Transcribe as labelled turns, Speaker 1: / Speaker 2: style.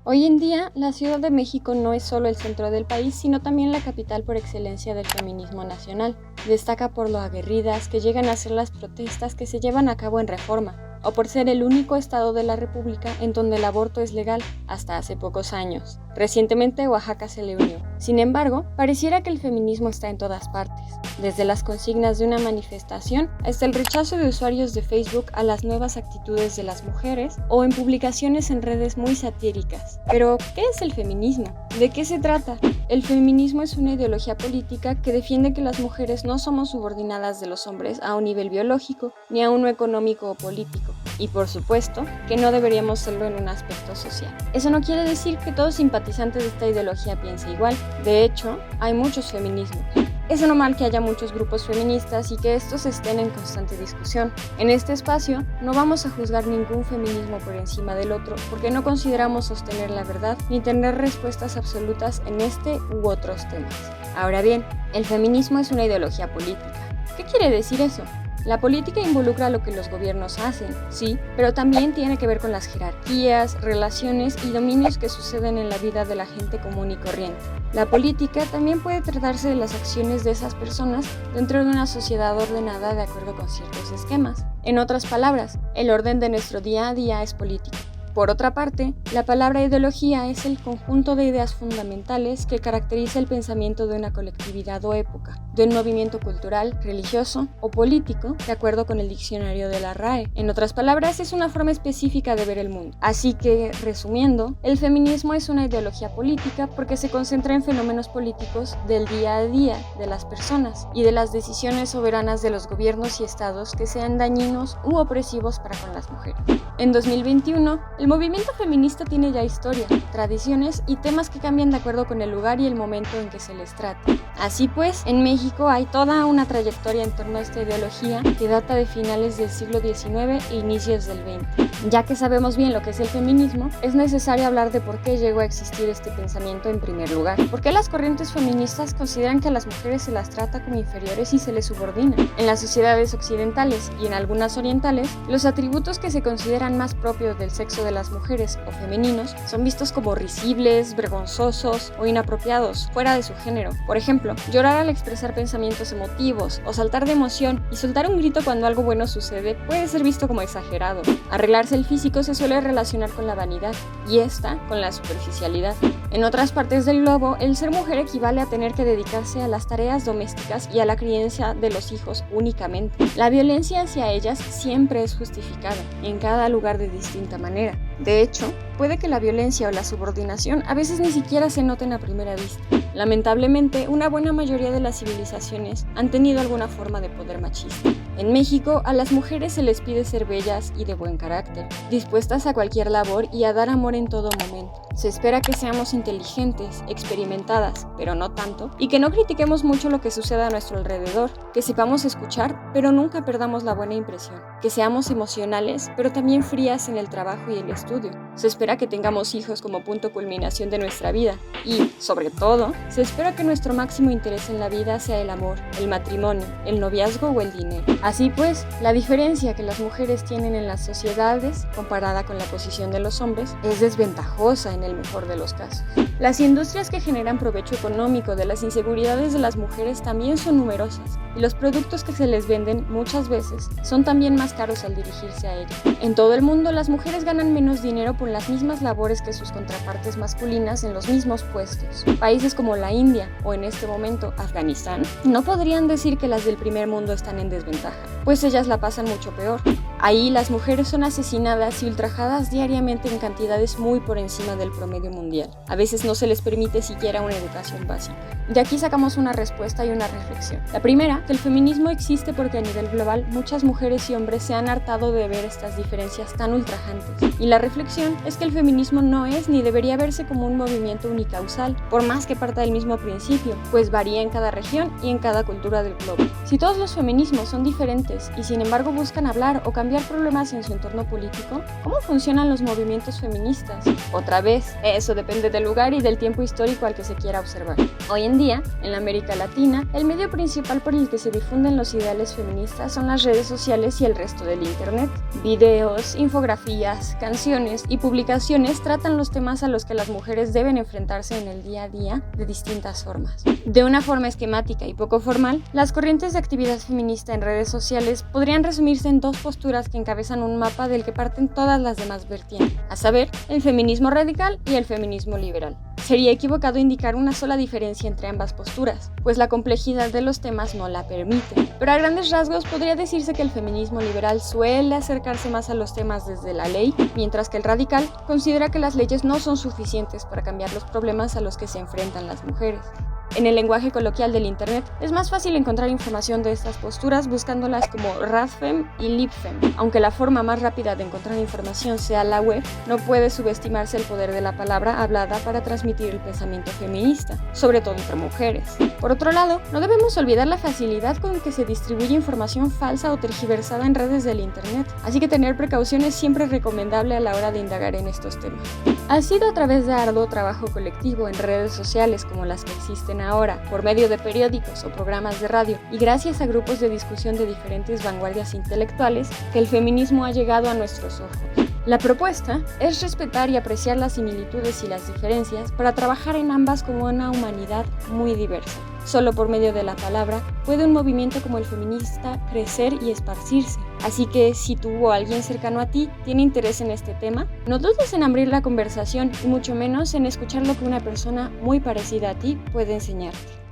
Speaker 1: Hoy en día, la Ciudad de México no es solo el centro del país, sino también la capital por excelencia del feminismo nacional. Destaca por lo aguerridas que llegan a ser las protestas que se llevan a cabo en Reforma, o por ser el único estado de la República en donde el aborto es legal hasta hace pocos años. Recientemente Oaxaca se le unió. Sin embargo, pareciera que el feminismo está en todas partes, desde las consignas de una manifestación hasta el rechazo de usuarios de Facebook a las nuevas actitudes de las mujeres o en publicaciones en redes muy satíricas. Pero, ¿qué es el feminismo? ¿De qué se trata? El feminismo es una ideología política que defiende que las mujeres no somos subordinadas de los hombres a un nivel biológico ni a uno económico o político. Y por supuesto, que no deberíamos serlo en un aspecto social. Eso no quiere decir que todo simpatizante de esta ideología piense igual. De hecho, hay muchos feminismos. Es normal que haya muchos grupos feministas y que estos estén en constante discusión. En este espacio no vamos a juzgar ningún feminismo por encima del otro porque no consideramos sostener la verdad ni tener respuestas absolutas en este u otros temas. Ahora bien, el feminismo es una ideología política. ¿Qué quiere decir eso? La política involucra lo que los gobiernos hacen, sí, pero también tiene que ver con las jerarquías, relaciones y dominios que suceden en la vida de la gente común y corriente. La política también puede tratarse de las acciones de esas personas dentro de una sociedad ordenada de acuerdo con ciertos esquemas. En otras palabras, el orden de nuestro día a día es político. Por otra parte, la palabra ideología es el conjunto de ideas fundamentales que caracteriza el pensamiento de una colectividad o época, de un movimiento cultural, religioso o político, de acuerdo con el diccionario de la RAE. En otras palabras, es una forma específica de ver el mundo. Así que, resumiendo, el feminismo es una ideología política porque se concentra en fenómenos políticos del día a día de las personas y de las decisiones soberanas de los gobiernos y estados que sean dañinos u opresivos para con las mujeres. En 2021, el movimiento feminista tiene ya historia, tradiciones y temas que cambian de acuerdo con el lugar y el momento en que se les trate. Así pues, en México hay toda una trayectoria en torno a esta ideología que data de finales del siglo XIX e inicios del XX. Ya que sabemos bien lo que es el feminismo, es necesario hablar de por qué llegó a existir este pensamiento en primer lugar. ¿Por qué las corrientes feministas consideran que a las mujeres se las trata como inferiores y se les subordina? En las sociedades occidentales y en algunas orientales, los atributos que se consideran más propios del sexo de las mujeres o femeninos son vistos como risibles, vergonzosos o inapropiados, fuera de su género. Por ejemplo, llorar al expresar pensamientos emotivos o saltar de emoción y soltar un grito cuando algo bueno sucede puede ser visto como exagerado. Arreglarse el físico se suele relacionar con la vanidad y esta con la superficialidad. En otras partes del globo, el ser mujer equivale a tener que dedicarse a las tareas domésticas y a la crianza de los hijos únicamente. La violencia hacia ellas siempre es justificada, en cada lugar de distinta manera. De hecho, puede que la violencia o la subordinación a veces ni siquiera se noten a primera vista. Lamentablemente, una buena mayoría de las civilizaciones han tenido alguna forma de poder machista. En México, a las mujeres se les pide ser bellas y de buen carácter, dispuestas a cualquier labor y a dar amor en todo momento. Se espera que seamos inteligentes, experimentadas, pero no tanto, y que no critiquemos mucho lo que sucede a nuestro alrededor, que sepamos escuchar, pero nunca perdamos la buena impresión, que seamos emocionales, pero también frías en el trabajo y el estudio. Se espera que tengamos hijos como punto culminación de nuestra vida y, sobre todo, se espera que nuestro máximo interés en la vida sea el amor, el matrimonio, el noviazgo o el dinero. Así pues, la diferencia que las mujeres tienen en las sociedades, comparada con la posición de los hombres, es desventajosa en el mejor de los casos. Las industrias que generan provecho económico de las inseguridades de las mujeres también son numerosas, y los productos que se les venden muchas veces son también más caros al dirigirse a ellas. En todo el mundo, las mujeres ganan menos dinero por las mismas labores que sus contrapartes masculinas en los mismos puestos. Países como la India o en este momento Afganistán no podrían decir que las del primer mundo están en desventaja, pues ellas la pasan mucho peor. Ahí las mujeres son asesinadas y ultrajadas diariamente en cantidades muy por encima del promedio mundial. A veces no se les permite siquiera una educación básica. De aquí sacamos una respuesta y una reflexión. La primera, que el feminismo existe porque a nivel global muchas mujeres y hombres se han hartado de ver estas diferencias tan ultrajantes. Y la reflexión es que el feminismo no es ni debería verse como un movimiento unicausal, por más que parta del mismo principio, pues varía en cada región y en cada cultura del globo. Si todos los feminismos son diferentes y sin embargo buscan hablar o cambiar cambiar problemas en su entorno político? ¿Cómo funcionan los movimientos feministas? Otra vez, eso depende del lugar y del tiempo histórico al que se quiera observar. Hoy en día, en la América Latina, el medio principal por el que se difunden los ideales feministas son las redes sociales y el resto del Internet. Videos, infografías, canciones y publicaciones tratan los temas a los que las mujeres deben enfrentarse en el día a día de distintas formas. De una forma esquemática y poco formal, las corrientes de actividad feminista en redes sociales podrían resumirse en dos posturas que encabezan un mapa del que parten todas las demás vertientes, a saber, el feminismo radical y el feminismo liberal. Sería equivocado indicar una sola diferencia entre ambas posturas, pues la complejidad de los temas no la permite. Pero a grandes rasgos podría decirse que el feminismo liberal suele acercarse más a los temas desde la ley, mientras que el radical considera que las leyes no son suficientes para cambiar los problemas a los que se enfrentan las mujeres. En el lenguaje coloquial del Internet, es más fácil encontrar información de estas posturas buscándolas como Radfem y Libfem. Aunque la forma más rápida de encontrar información sea la web, no puede subestimarse el poder de la palabra hablada para transmitir el pensamiento feminista, sobre todo entre mujeres. Por otro lado, no debemos olvidar la facilidad con que se distribuye información falsa o tergiversada en redes del Internet, así que tener precaución es siempre recomendable a la hora de indagar en estos temas. Ha sido a través de arduo trabajo colectivo en redes sociales como las que existen ahora, por medio de periódicos o programas de radio, y gracias a grupos de discusión de diferentes vanguardias intelectuales, que el feminismo ha llegado a nuestros ojos. La propuesta es respetar y apreciar las similitudes y las diferencias para trabajar en ambas como una humanidad muy diversa. Solo por medio de la palabra puede un movimiento como el feminista crecer y esparcirse. Así que si tú o alguien cercano a ti tiene interés en este tema, no dudes en abrir la conversación y mucho menos en escuchar lo que una persona muy parecida a ti puede enseñarte.